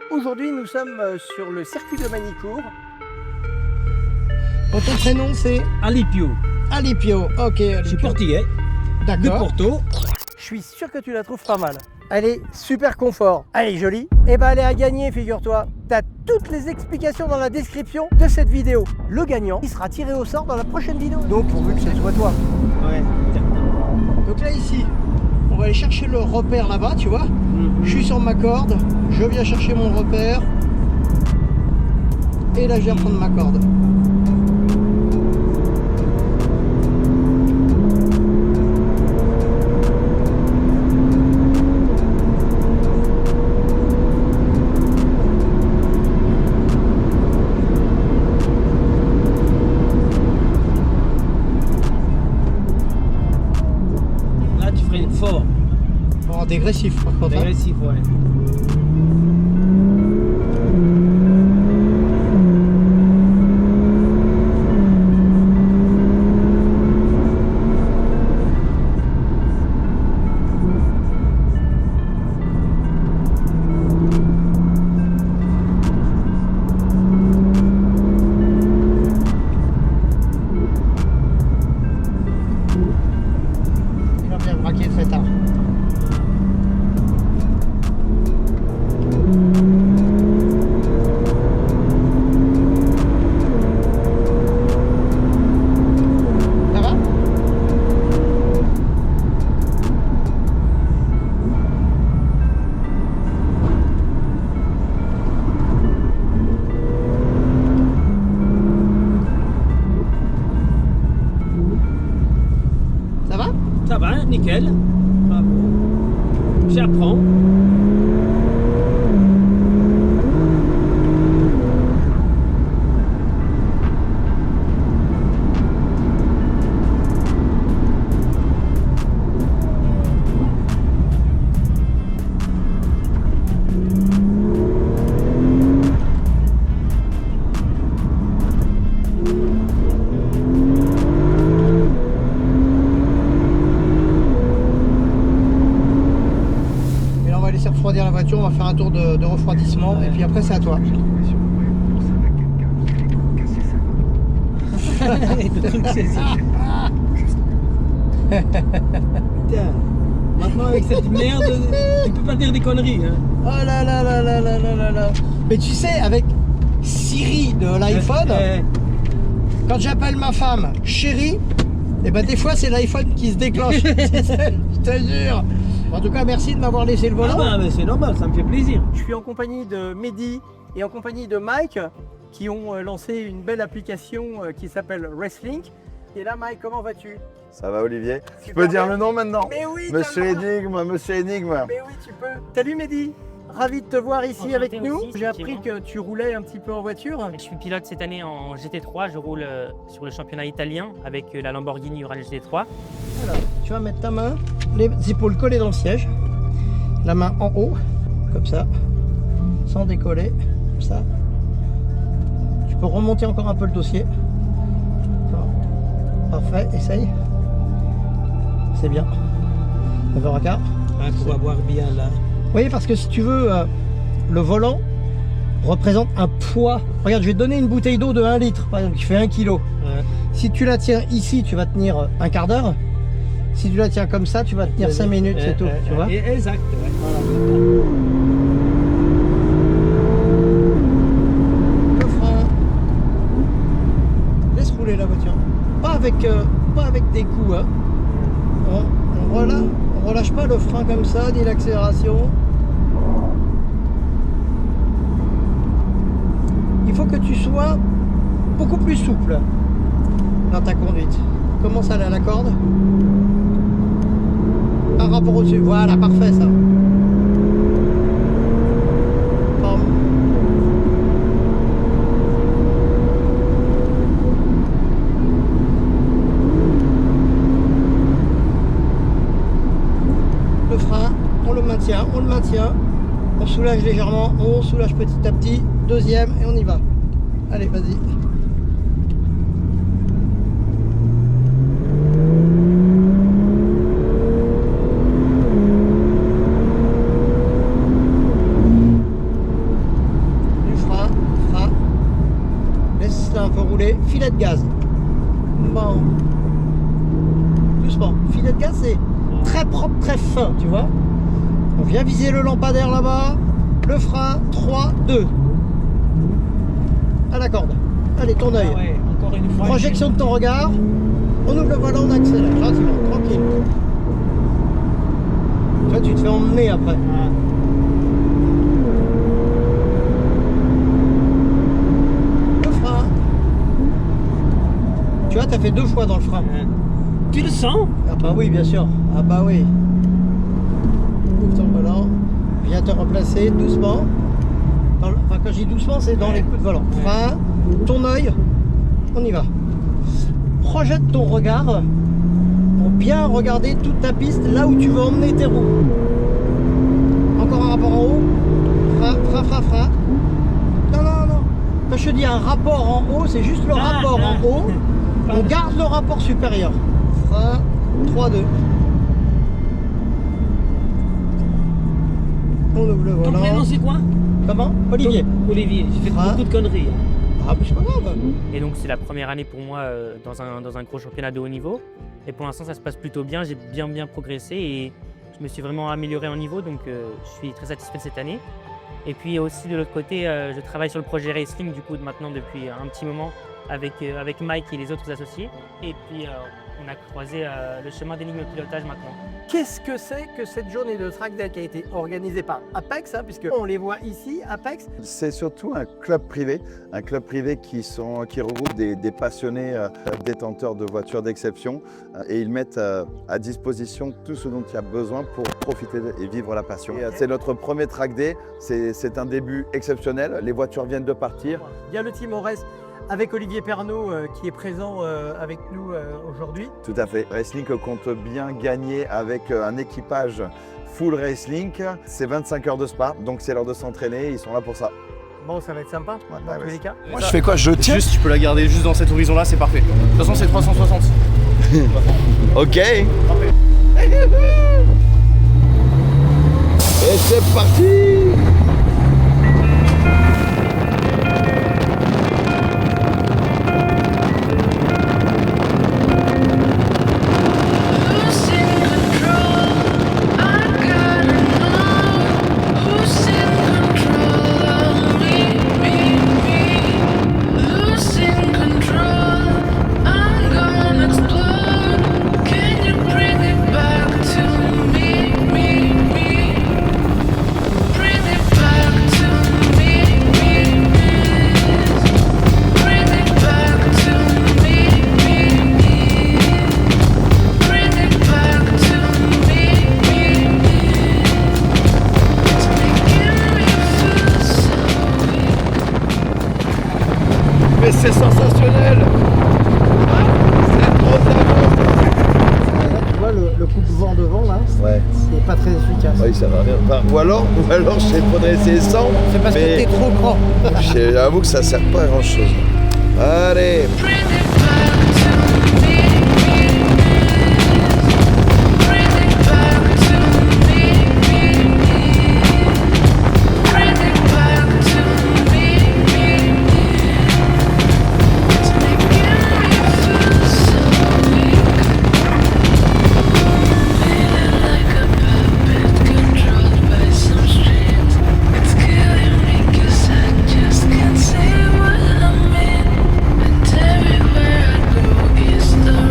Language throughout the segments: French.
Aujourd'hui, nous sommes sur le circuit de Manicourt. Bon, ton prénom c'est Alipio. Alipio. Ok, Alipio. Je suis portugais, de D'accord. Porto. Je suis sûr que tu la trouves pas mal. Elle est super confort, elle est jolie. Et bah elle est à gagner, figure-toi. T'as toutes les explications dans la description de cette vidéo. Le gagnant, il sera tiré au sort dans la prochaine vidéo. Donc pourvu que ce soit toi. Ouais, exactement. Donc là ici, on va aller chercher le repère là-bas, tu vois. Je suis sur ma corde, je viens chercher mon repère. Et là je viens prendre ma corde. Là, tu freines fort. En dégressif par contre. Hein. Agressif, ouais. Il va bien braquer très tard. Ça va? Ça va? Ça va, nickel. Bravo. J'apprends. Et là on va laisser refroidir la voiture, on va faire un tour de refroidissement et puis après c'est à toi. Le truc, c'est ça. Putain. Maintenant, avec cette merde, tu peux pas dire des conneries. Hein. Oh là là là là là là là là. Mais tu sais, avec Siri de l'iPhone, quand j'appelle ma femme chérie, et ben des fois c'est l'iPhone qui se déclenche. Je te jure. En tout cas, merci de m'avoir laissé le Ah volant. bah, mais c'est normal, ça me fait plaisir. Je suis en compagnie de Mehdi et en compagnie de Mike qui ont lancé une belle application qui s'appelle Restlink. Et là Mike, comment vas-tu? Ça va Olivier? Je Super peux dire bien. le nom maintenant? Mais oui, Monsieur t'as le droit. Énigme, Monsieur Énigme. Mais oui, tu peux. Salut Mehdi, ravi de te voir ici Enchanté avec nous. aussi, J'ai appris effectivement. que tu roulais un petit peu en voiture. Je suis pilote cette année en GT3, je roule sur le championnat italien avec la Lamborghini Urale GT3. Voilà. Tu vas mettre ta main, les épaules collées dans le siège, la main en haut, comme ça, sans décoller, comme ça. Tu peux remonter encore un peu le dossier. Parfait, essaye. C'est bien. On verra quart. Ah, pour avoir bien là. Oui, parce que si tu veux, le volant représente un poids. Regarde, je vais te donner une bouteille d'eau de 1 litre, par exemple, qui fait 1 kg. Ouais. Si tu la tiens ici, tu vas tenir un quart d'heure. Si tu la tiens comme ça, tu vas tenir 5 minutes, c'est tout. Tu vois? Exact. Ouais. Le frein. Laisse rouler la voiture. Pas avec des coups. Hein. On relâche pas le frein comme ça, ni l'accélération. Il faut que tu sois beaucoup plus souple dans ta conduite. Commence à aller à la corde. Par rapport au-dessus. Voilà, parfait ça. Pam. Le frein, on le maintient, on soulage légèrement, on soulage petit à petit, deuxième et on y va. Allez, vas-y. rouler, filet de gaz. Bon. Doucement. Filet de gaz, c'est très propre, très fin, tu vois. On vient viser le lampadaire là-bas. Le frein, 3, 2. À la corde. Allez, ton œil. Ah ouais, encore une fois. Projection de ton regard. On ouvre le volant, on accélère. Gentiment, tranquille. Tu vois, tu te fais emmener après. Ah. Le frein. Tu vois, t'as fait 2 fois dans le frein. Tu le sens? Ah bah oui, bien sûr. Ah bah oui. Ouvre ton volant. Viens te replacer doucement. Enfin, quand je dis doucement, c'est dans les coups de volant. Frein, ton œil. On y va. Projette ton regard pour bien regarder toute ta piste, là où tu veux emmener tes roues. Encore un rapport en haut. Frein, frein, frein, frein. Non, non, non. Quand je te dis un rapport en haut, c'est juste le rapport en haut. On garde le rapport supérieur. Frein, 3, 2. On ouvre le Ton volant. prénom c'est quoi? Comment? Olivier. Olivier, j'ai fait Ah. beaucoup de conneries. Ah, mais c'est pas grave. Et donc c'est la première année pour moi dans un gros championnat de haut niveau. Et pour l'instant ça se passe plutôt bien, j'ai bien progressé et je me suis vraiment amélioré en niveau, donc je suis très satisfait de cette année. Et puis aussi de l'autre côté, je travaille sur le projet Racing du coup maintenant depuis un petit moment avec Mike et les autres associés. Et puis on a croisé le chemin d'Énigme Pilotage maintenant. Qu'est-ce que c'est que cette journée de track day qui a été organisée par Apex, hein, puisqu'on les voit ici, Apex? C'est surtout un club privé qui regroupe des passionnés détenteurs de voitures d'exception et ils mettent à disposition tout ce dont il y a besoin pour profiter et vivre la passion. C'est notre premier track day, c'est un début exceptionnel, les voitures viennent de partir. Il y a le team Ores avec Olivier Pernaut qui est présent avec nous aujourd'hui. Tout à fait. Racelink compte bien gagner avec un équipage full Racelink. C'est 25 heures de Spa, donc c'est l'heure de s'entraîner, ils sont là pour ça. Bon, ça va être sympa dans tous les cas. Moi je fais quoi? Je tiens. Juste, tu peux la garder juste dans cet horizon là, c'est parfait. De toute façon, c'est 360. Ok. Et c'est parti. Mais c'est sensationnel. C'est trop Tu vois le coup de vent devant là, Ouais. c'est pas très efficace. Oui, ça va bien. Enfin, ou alors je sais, faudrait essayer sans. C'est parce que t'es trop grand. J'avoue que ça sert pas à grand chose. Allez. Everywhere I go is the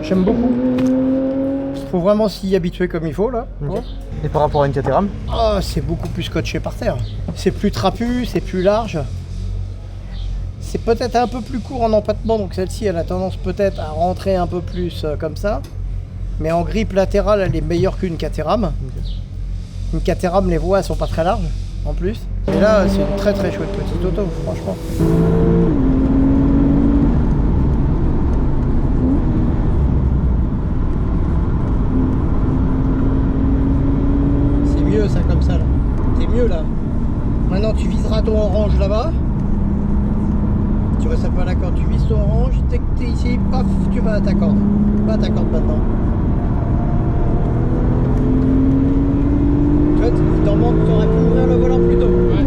J'aime beaucoup. Il faut vraiment s'y habituer comme il faut là. Ok. Et par rapport à une Caterham? Oh, c'est beaucoup plus scotché par terre. C'est plus trapu, c'est plus large. C'est peut-être un peu plus court en empattement, donc celle-ci elle a tendance peut-être à rentrer un peu plus comme ça. Mais en grippe latérale, elle est meilleure qu'une Caterham. Ok. Une Caterham, les voies elles sont pas très larges en plus. Et là, c'est une très très chouette petite auto, franchement. C'est mieux ça comme ça là. T'es mieux là. Maintenant tu viseras ton orange là-bas. Tu restes un peu à la corde, tu vises ton orange, dès que t'es ici, paf, tu vas à ta corde. Va à ta corde maintenant. Tu vois, il t'en manque, t'aurais pu ouvrir le volant plus tôt. Ouais.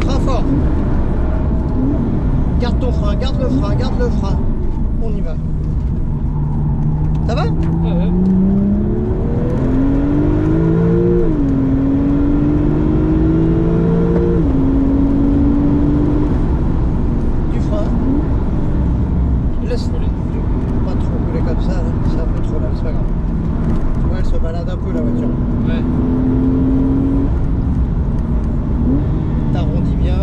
Frein fort. Garde ton frein, garde le frein, garde le frein. On y va. Ça va? Ouais. Du frein. Laisse pas trop rouler comme ça, là. C'est un peu trop là, c'est pas grave. Tu vois, elle se balade un peu la voiture. Ouais. T'arrondis bien.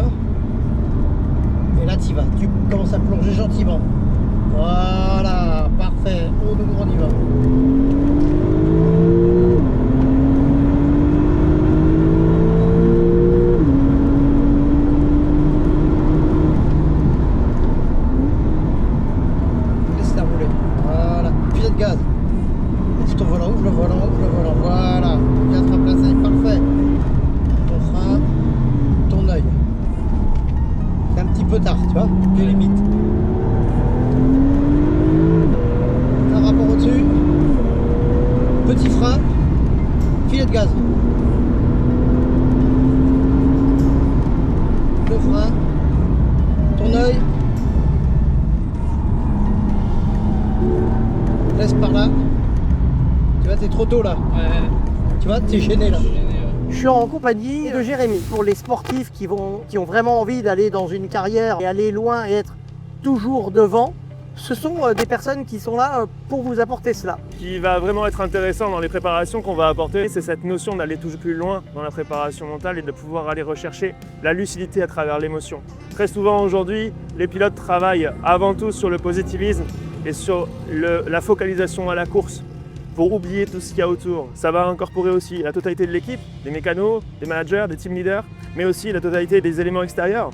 Et là t'y vas. Tu commences à plonger gentiment. Voilà, parfait. On y va. Laisse-la rouler. Voilà. Pied de gaz. Ouvre ton volant, ouvre le volant, ouvre le volant. Voilà. Bien te replacer. Parfait. Ton frein, ton œil. C'est un petit peu tard, tu vois, que limite. Un rapport au-dessus. Petit frein. Filet de gaz. Le frein. Ton œil. Laisse par là. Tu vois, t'es trop tôt là. Ouais. Tu vois, t'es gêné là. Je suis en compagnie de Jérémy. Pour les sportifs qui ont vraiment envie d'aller dans une carrière et aller loin et être toujours devant, ce sont des personnes qui sont là pour vous apporter cela. Ce qui va vraiment être intéressant dans les préparations qu'on va apporter, c'est cette notion d'aller toujours plus loin dans la préparation mentale et de pouvoir aller rechercher la lucidité à travers l'émotion. Très souvent aujourd'hui, les pilotes travaillent avant tout sur le positivisme et sur la focalisation à la course pour oublier tout ce qu'il y a autour. Ça va incorporer aussi la totalité de l'équipe, des mécanos, des managers, des team leaders, mais aussi la totalité des éléments extérieurs,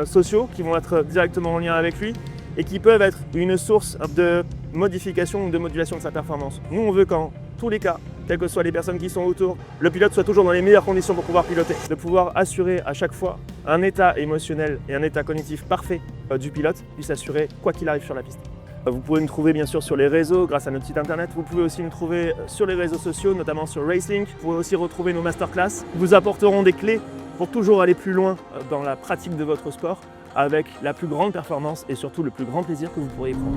sociaux, qui vont être directement en lien avec lui et qui peuvent être une source de modification ou de modulation de sa performance. Nous, on veut qu'en tous les cas, quelles que soient les personnes qui sont autour, le pilote soit toujours dans les meilleures conditions pour pouvoir piloter. De pouvoir assurer à chaque fois un état émotionnel et un état cognitif parfait du pilote, puis s'assurer quoi qu'il arrive sur la piste. Vous pouvez nous trouver bien sûr sur les réseaux grâce à notre site internet. Vous pouvez aussi nous trouver sur les réseaux sociaux, notamment sur Racelink. Vous pouvez aussi retrouver nos masterclass qui vous apporteront des clés pour toujours aller plus loin dans la pratique de votre sport avec la plus grande performance et surtout le plus grand plaisir que vous pourriez prendre.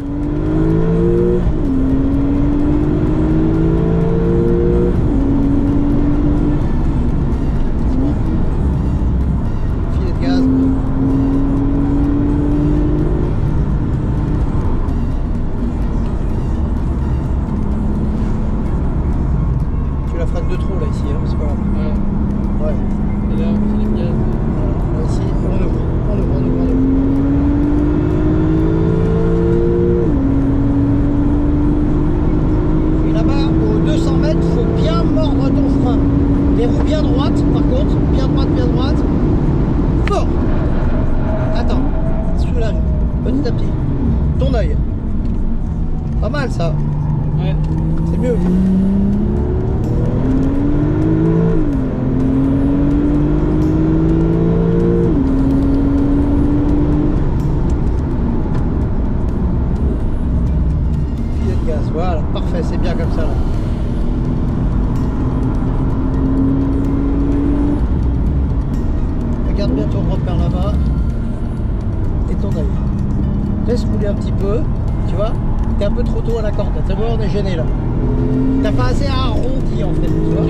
Filet de gaz. Tu la freines de trop là ici, hein, c'est pas grave. Ouais. Ouais. Et là, c'est les gaz. Voilà. Là, ici, on ouvre. Et là-bas, aux 200 mètres, il faut bien mordre ton frein. Les roues bien droites, par contre, bien droite. Fort. Attends, soulage, petit à petit. Ton œil. Pas mal ça. Ouais. C'est mieux. Filet de gaz, voilà, parfait, c'est bien comme ça là. Regarde bien ton repère là-bas. Et ton œil. Laisse couler un petit peu, tu vois. T'es un peu trop tôt à la corde, c'est bon, on est gêné là. T'as pas assez arrondi en fait, tu vois.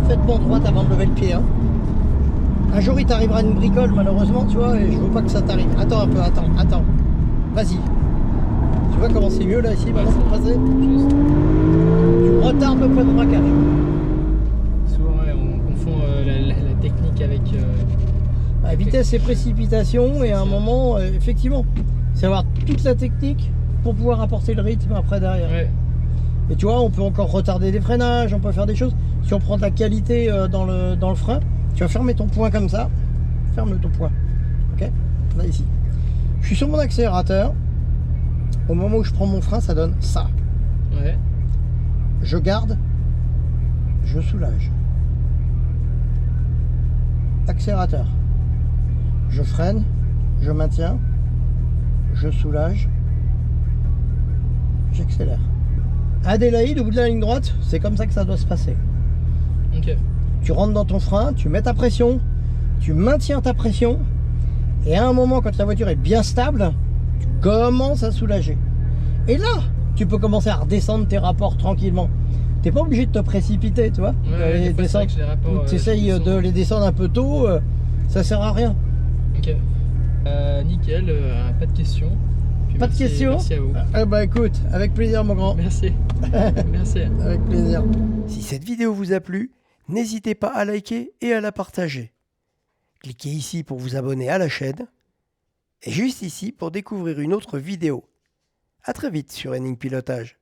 parfaitement droite avant de lever le pied. Hein. Un jour, il t'arrivera une bricole, malheureusement, tu vois, et je veux pas que ça t'arrive. Attends un peu, attends. Vas-y. Tu vois comment c'est mieux, là, ici, maintenant, pour passer? Tu retardes le point de braquage. Souvent, ouais, on confond la technique avec... Vitesse et précipitation, et à un moment, effectivement, c'est avoir toute la technique pour pouvoir apporter le rythme après derrière. Ouais. Et tu vois, on peut encore retarder des freinages, on peut faire des choses. Si on prend de la qualité dans le frein, tu vas fermer ton poing comme ça. Ferme ton poing. Ok? Là, ici. Je suis sur mon accélérateur. Au moment où je prends mon frein, ça donne ça. Ouais. Je garde. Je soulage. Accélérateur. Je freine. Je maintiens. Je soulage. J'accélère. Adélaïde, au bout de la ligne droite, c'est comme ça que ça doit se passer. Ok. Tu rentres dans ton frein, tu mets ta pression, tu maintiens ta pression, et à un moment, quand la voiture est bien stable, tu commences à soulager. Et là, tu peux commencer à redescendre tes rapports tranquillement. T'es pas obligé de te précipiter, tu vois. Ouais, des fois, c'est vrai que j'ai les rapports, tu essayes de les descendre un peu tôt, ça sert à rien. Ok. Nickel, pas de questions. Puis Pas de questions? Merci à vous. Ah bah écoute, avec plaisir mon grand. Merci. Merci. Avec plaisir. Si cette vidéo vous a plu, n'hésitez pas à liker et à la partager. Cliquez ici pour vous abonner à la chaîne et juste ici pour découvrir une autre vidéo. A très vite sur Henning Pilotage.